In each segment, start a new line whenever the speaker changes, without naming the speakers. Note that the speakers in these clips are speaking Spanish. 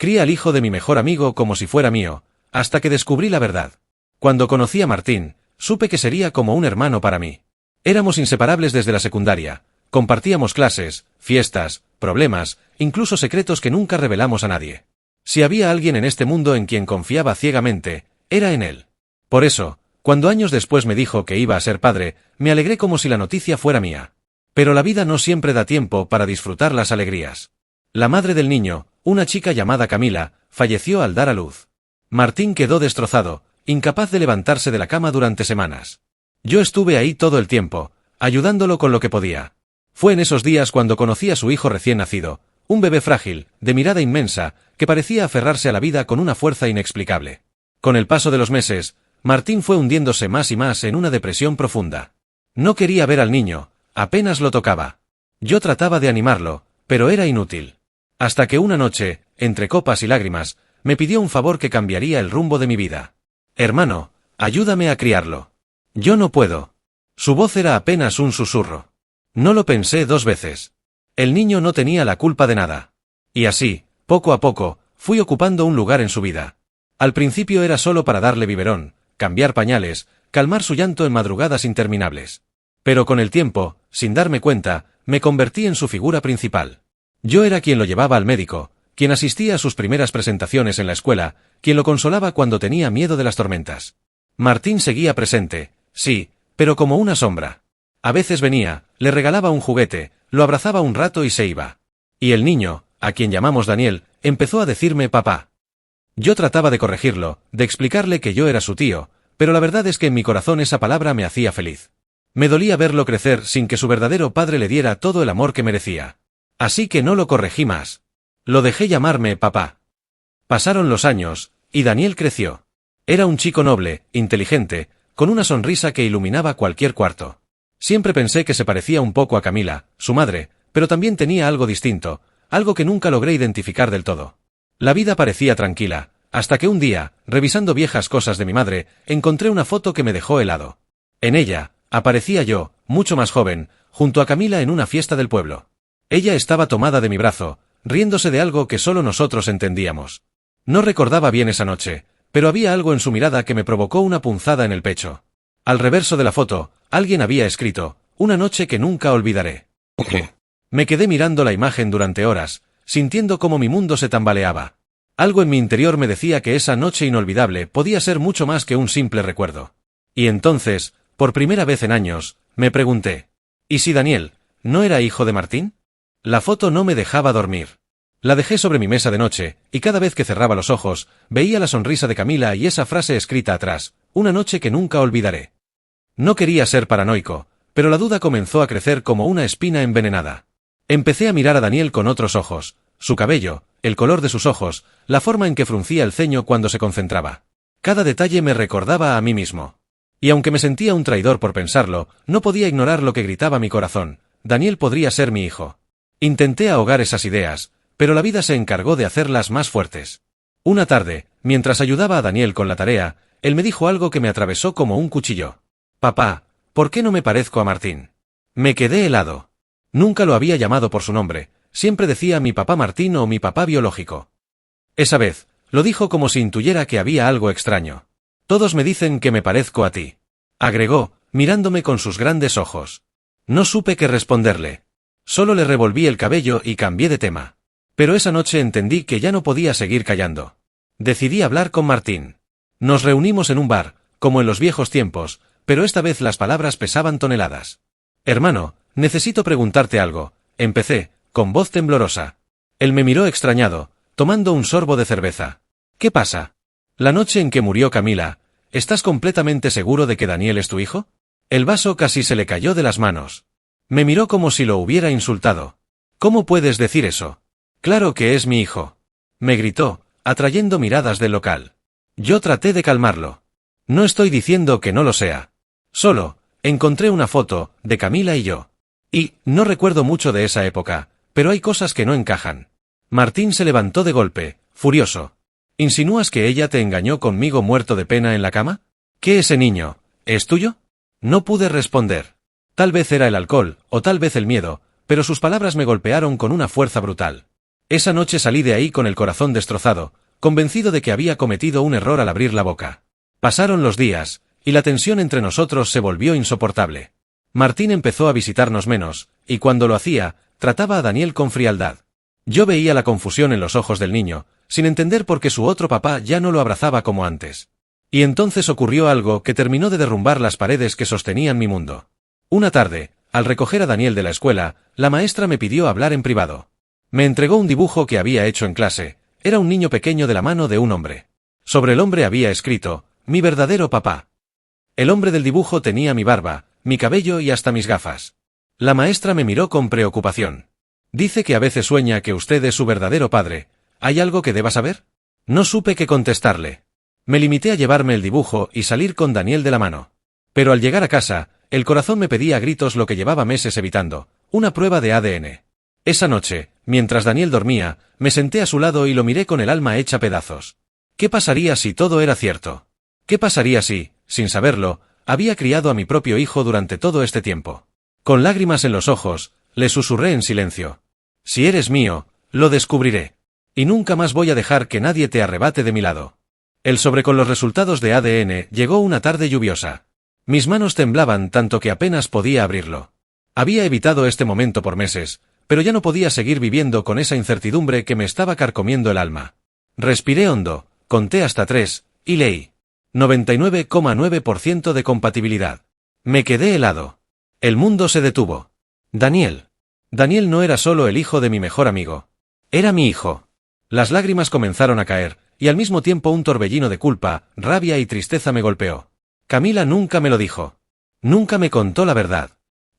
Cría al hijo de mi mejor amigo como si fuera mío, hasta que descubrí la verdad. Cuando conocí a Martín, supe que sería como un hermano para mí. Éramos inseparables desde la secundaria, compartíamos clases, fiestas, problemas, incluso secretos que nunca revelamos a nadie. Si había alguien en este mundo en quien confiaba ciegamente, era en él. Por eso, cuando años después me dijo que iba a ser padre, me alegré como si la noticia fuera mía. Pero la vida no siempre da tiempo para disfrutar las alegrías. La madre del niño, una chica llamada Camila, falleció al dar a luz. Martín quedó destrozado, incapaz de levantarse de la cama durante semanas. Yo estuve ahí todo el tiempo, ayudándolo con lo que podía. Fue en esos días cuando conocí a su hijo recién nacido, un bebé frágil, de mirada inmensa, que parecía aferrarse a la vida con una fuerza inexplicable. Con el paso de los meses, Martín fue hundiéndose más y más en una depresión profunda. No quería ver al niño, apenas lo tocaba. Yo trataba de animarlo, pero era inútil. Hasta que una noche, entre copas y lágrimas, me pidió un favor que cambiaría el rumbo de mi vida. «Hermano, ayúdame a criarlo». «Yo no puedo». Su voz era apenas un susurro. No lo pensé 2 veces. El niño no tenía la culpa de nada. Y así, poco a poco, fui ocupando un lugar en su vida. Al principio era solo para darle biberón, cambiar pañales, calmar su llanto en madrugadas interminables. Pero con el tiempo, sin darme cuenta, me convertí en su figura principal. Yo era quien lo llevaba al médico, quien asistía a sus primeras presentaciones en la escuela, quien lo consolaba cuando tenía miedo de las tormentas. Martín seguía presente, sí, pero como una sombra. A veces venía, le regalaba un juguete, lo abrazaba un rato y se iba. Y el niño, a quien llamamos Daniel, empezó a decirme papá. Yo trataba de corregirlo, de explicarle que yo era su tío, pero la verdad es que en mi corazón esa palabra me hacía feliz. Me dolía verlo crecer sin que su verdadero padre le diera todo el amor que merecía. Así que no lo corregí más. Lo dejé llamarme papá. Pasaron los años, y Daniel creció. Era un chico noble, inteligente, con una sonrisa que iluminaba cualquier cuarto. Siempre pensé que se parecía un poco a Camila, su madre, pero también tenía algo distinto, algo que nunca logré identificar del todo. La vida parecía tranquila, hasta que un día, revisando viejas cosas de mi madre, encontré una foto que me dejó helado. En ella, aparecía yo, mucho más joven, junto a Camila en una fiesta del pueblo. Ella estaba tomada de mi brazo, riéndose de algo que solo nosotros entendíamos. No recordaba bien esa noche, pero había algo en su mirada que me provocó una punzada en el pecho. Al reverso de la foto, alguien había escrito, «Una noche que nunca olvidaré». Me quedé mirando la imagen durante horas, sintiendo cómo mi mundo se tambaleaba. Algo en mi interior me decía que esa noche inolvidable podía ser mucho más que un simple recuerdo. Y entonces, por primera vez en años, me pregunté, ¿y si Daniel no era hijo de Martín? La foto no me dejaba dormir. La dejé sobre mi mesa de noche, y cada vez que cerraba los ojos, veía la sonrisa de Camila y esa frase escrita atrás, «Una noche que nunca olvidaré». No quería ser paranoico, pero la duda comenzó a crecer como una espina envenenada. Empecé a mirar a Daniel con otros ojos, su cabello, el color de sus ojos, la forma en que fruncía el ceño cuando se concentraba. Cada detalle me recordaba a mí mismo. Y aunque me sentía un traidor por pensarlo, no podía ignorar lo que gritaba mi corazón, Daniel podría ser mi hijo. Intenté ahogar esas ideas, pero la vida se encargó de hacerlas más fuertes. Una tarde, mientras ayudaba a Daniel con la tarea, él me dijo algo que me atravesó como un cuchillo. «Papá, ¿por qué no me parezco a Martín?» Me quedé helado. Nunca lo había llamado por su nombre, siempre decía mi papá Martín o mi papá biológico. Esa vez, lo dijo como si intuyera que había algo extraño. «Todos me dicen que me parezco a ti», agregó, mirándome con sus grandes ojos. No supe qué responderle. Solo le revolví el cabello y cambié de tema. Pero esa noche entendí que ya no podía seguir callando. Decidí hablar con Martín. Nos reunimos en un bar, como en los viejos tiempos, pero esta vez las palabras pesaban toneladas. «Hermano, necesito preguntarte algo», empecé, con voz temblorosa. Él me miró extrañado, tomando un sorbo de cerveza. «¿Qué pasa? La noche en que murió Camila, ¿estás completamente seguro de que Daniel es tu hijo?» El vaso casi se le cayó de las manos. Me miró como si lo hubiera insultado. «¿Cómo puedes decir eso? Claro que es mi hijo», me gritó, atrayendo miradas del local. Yo traté de calmarlo. «No estoy diciendo que no lo sea. Solo, encontré una foto de Camila y yo. Y no recuerdo mucho de esa época, pero hay cosas que no encajan». Martín se levantó de golpe, furioso. «¿Insinúas que ella te engañó conmigo muerto de pena en la cama? ¿Qué ese niño? ¿Es tuyo?» No pude responder. Tal vez era el alcohol, o tal vez el miedo, pero sus palabras me golpearon con una fuerza brutal. Esa noche salí de ahí con el corazón destrozado, convencido de que había cometido un error al abrir la boca. Pasaron los días, y la tensión entre nosotros se volvió insoportable. Martín empezó a visitarnos menos, y cuando lo hacía, trataba a Daniel con frialdad. Yo veía la confusión en los ojos del niño, sin entender por qué su otro papá ya no lo abrazaba como antes. Y entonces ocurrió algo que terminó de derrumbar las paredes que sostenían mi mundo. Una tarde, al recoger a Daniel de la escuela, la maestra me pidió hablar en privado. Me entregó un dibujo que había hecho en clase. Era un niño pequeño de la mano de un hombre. Sobre el hombre había escrito, mi verdadero papá. El hombre del dibujo tenía mi barba, mi cabello y hasta mis gafas. La maestra me miró con preocupación. Dice que a veces sueña que usted es su verdadero padre. ¿Hay algo que deba saber? No supe qué contestarle. Me limité a llevarme el dibujo y salir con Daniel de la mano. Pero al llegar a casa, el corazón me pedía a gritos lo que llevaba meses evitando, una prueba de ADN. Esa noche, mientras Daniel dormía, me senté a su lado y lo miré con el alma hecha pedazos. ¿Qué pasaría si todo era cierto? ¿Qué pasaría si, sin saberlo, había criado a mi propio hijo durante todo este tiempo? Con lágrimas en los ojos, le susurré en silencio. Si eres mío, lo descubriré. Y nunca más voy a dejar que nadie te arrebate de mi lado. El sobre con los resultados de ADN llegó una tarde lluviosa. Mis manos temblaban tanto que apenas podía abrirlo. Había evitado este momento por meses, pero ya no podía seguir viviendo con esa incertidumbre que me estaba carcomiendo el alma. Respiré hondo, conté hasta 3, y leí. 99,9% de compatibilidad. Me quedé helado. El mundo se detuvo. Daniel. Daniel no era solo el hijo de mi mejor amigo. Era mi hijo. Las lágrimas comenzaron a caer, y al mismo tiempo un torbellino de culpa, rabia y tristeza me golpeó. Camila nunca me lo dijo. Nunca me contó la verdad.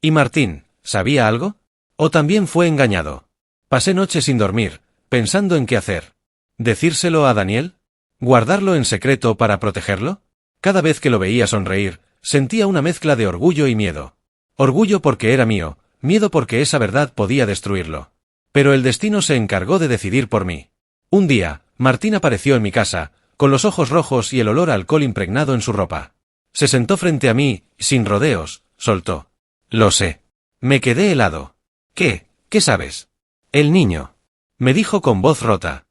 ¿Y Martín, sabía algo? ¿O también fue engañado? Pasé noches sin dormir, pensando en qué hacer. ¿Decírselo a Daniel? ¿Guardarlo en secreto para protegerlo? Cada vez que lo veía sonreír, sentía una mezcla de orgullo y miedo. Orgullo porque era mío, miedo porque esa verdad podía destruirlo. Pero el destino se encargó de decidir por mí. Un día, Martín apareció en mi casa, con los ojos rojos y el olor a alcohol impregnado en su ropa. Se sentó frente a mí, sin rodeos, soltó. Lo sé. Me quedé helado. ¿Qué? ¿Qué sabes? El niño. Me dijo con voz rota.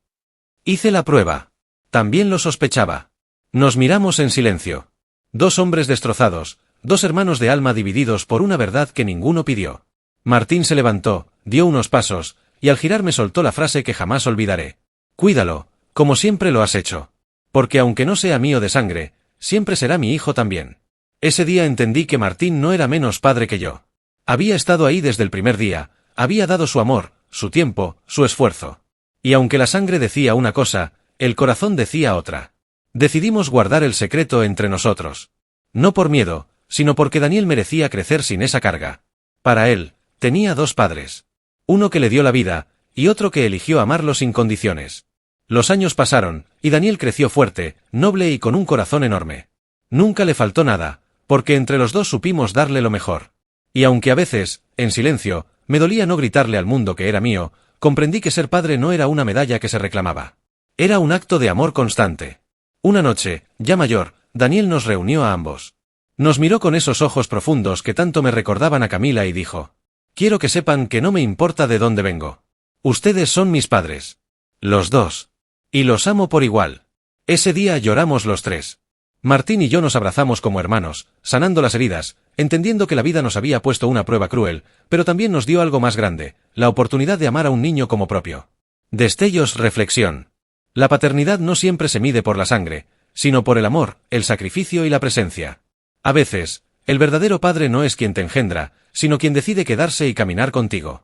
Hice la prueba. También lo sospechaba. Nos miramos en silencio. Dos hombres destrozados, dos hermanos de alma divididos por una verdad que ninguno pidió. Martín se levantó, dio unos pasos, y al girar me soltó la frase que jamás olvidaré. Cuídalo, como siempre lo has hecho. Porque aunque no sea mío de sangre, siempre será mi hijo también. Ese día entendí que Martín no era menos padre que yo. Había estado ahí desde el primer día, había dado su amor, su tiempo, su esfuerzo. Y aunque la sangre decía una cosa, el corazón decía otra. Decidimos guardar el secreto entre nosotros. No por miedo, sino porque Daniel merecía crecer sin esa carga. Para él, tenía dos padres. Uno que le dio la vida, y otro que eligió amarlo sin condiciones. Los años pasaron, y Daniel creció fuerte, noble y con un corazón enorme. Nunca le faltó nada, porque entre los dos supimos darle lo mejor. Y aunque a veces, en silencio, me dolía no gritarle al mundo que era mío, comprendí que ser padre no era una medalla que se reclamaba. Era un acto de amor constante. Una noche, ya mayor, Daniel nos reunió a ambos. Nos miró con esos ojos profundos que tanto me recordaban a Camila y dijo: «Quiero que sepan que no me importa de dónde vengo. Ustedes son mis padres. Los dos. Y los amo por igual». Ese día lloramos los tres. Martín y yo nos abrazamos como hermanos, sanando las heridas, entendiendo que la vida nos había puesto una prueba cruel, pero también nos dio algo más grande, la oportunidad de amar a un niño como propio. Destellos, reflexión. La paternidad no siempre se mide por la sangre, sino por el amor, el sacrificio y la presencia. A veces, el verdadero padre no es quien te engendra, sino quien decide quedarse y caminar contigo.